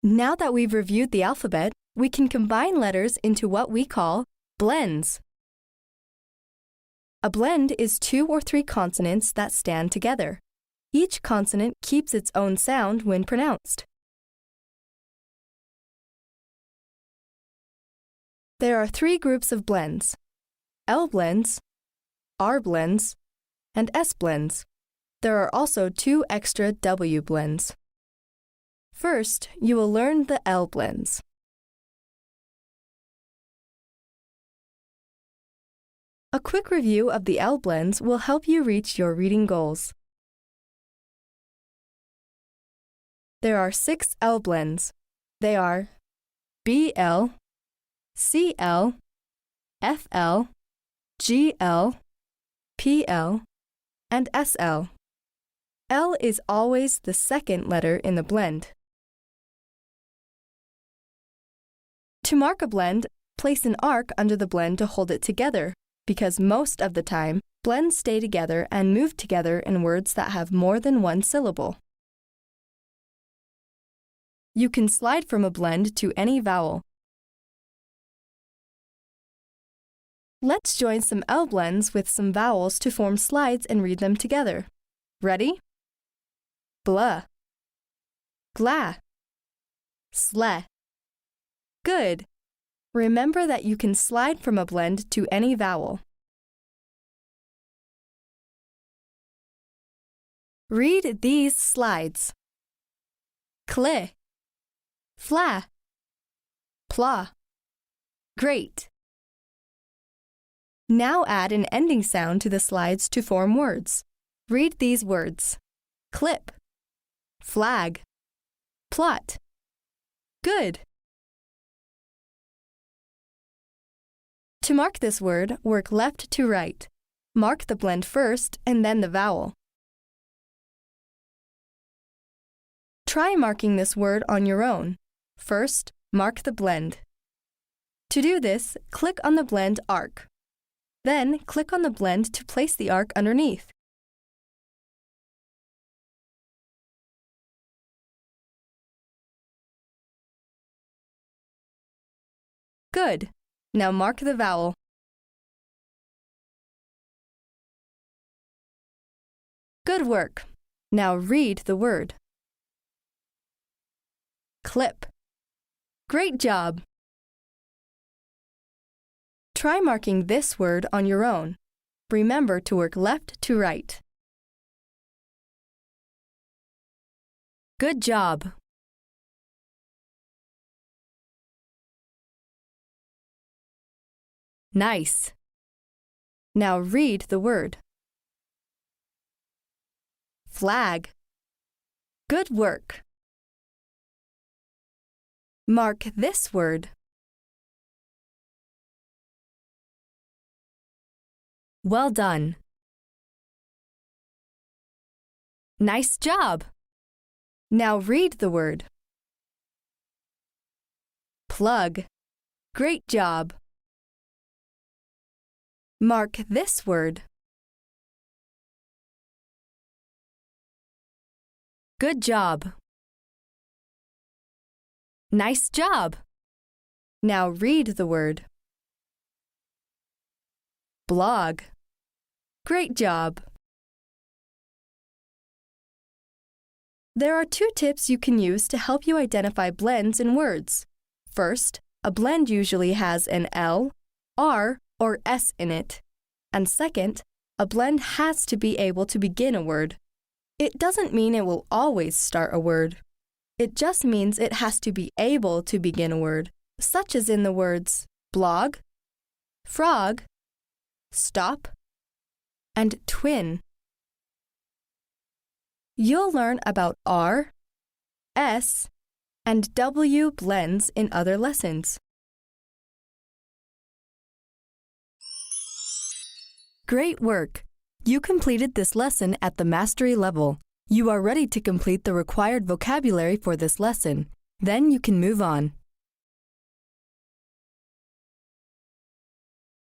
Now that we've reviewed the alphabet, we can combine letters into what we call blends. A blend is 2 or 3 consonants that stand together. Each consonant keeps its own sound when pronounced. There are 3 groups of blends: L blends, R blends, and S blends. There are also 2 extra W blends. First, you will learn the L blends. A quick review of the L blends will help you reach your reading goals. There are 6 L blends. They are BL, CL, FL, GL, PL, and SL. L is always the second letter in the blend. To mark a blend, place an arc under the blend to hold it together, because most of the time, blends stay together and move together in words that have more than one syllable. You can slide from a blend to any vowel. Let's join some L blends with some vowels to form slides and read them together. Ready? Blah, gla, sle. Good. Remember that you can slide from a blend to any vowel. Read these slides. Cli, fla, pla. Great. Now add an ending sound to the slides to form words. Read these words: clip, flag, plot. Good. To mark this word, work left to right. Mark the blend first and then the vowel. Try marking this word on your own. First, mark the blend. To do this, click on the blend arc. Then, click on the blend to place the arc underneath. Good. Now mark the vowel. Good work. Now read the word. Clip. Great job. Try marking this word on your own. Remember to work left to right. Good job. Nice. Now read the word. Flag. Good work. Mark this word. Well done. Nice job. Now read the word. Plug. Great job. Mark this word. Good job. Nice job. Now read the word. Blog. Great job. There are 2 tips you can use to help you identify blends in words. First, a blend usually has an L, R, or S in it. And second, a blend has to be able to begin a word. It doesn't mean it will always start a word. It just means it has to be able to begin a word, such as in the words blog, frog, stop, and twin. You'll learn about R, S, and W blends in other lessons. Great work! You completed this lesson at the mastery level. You are ready to complete the required vocabulary for this lesson. Then you can move on.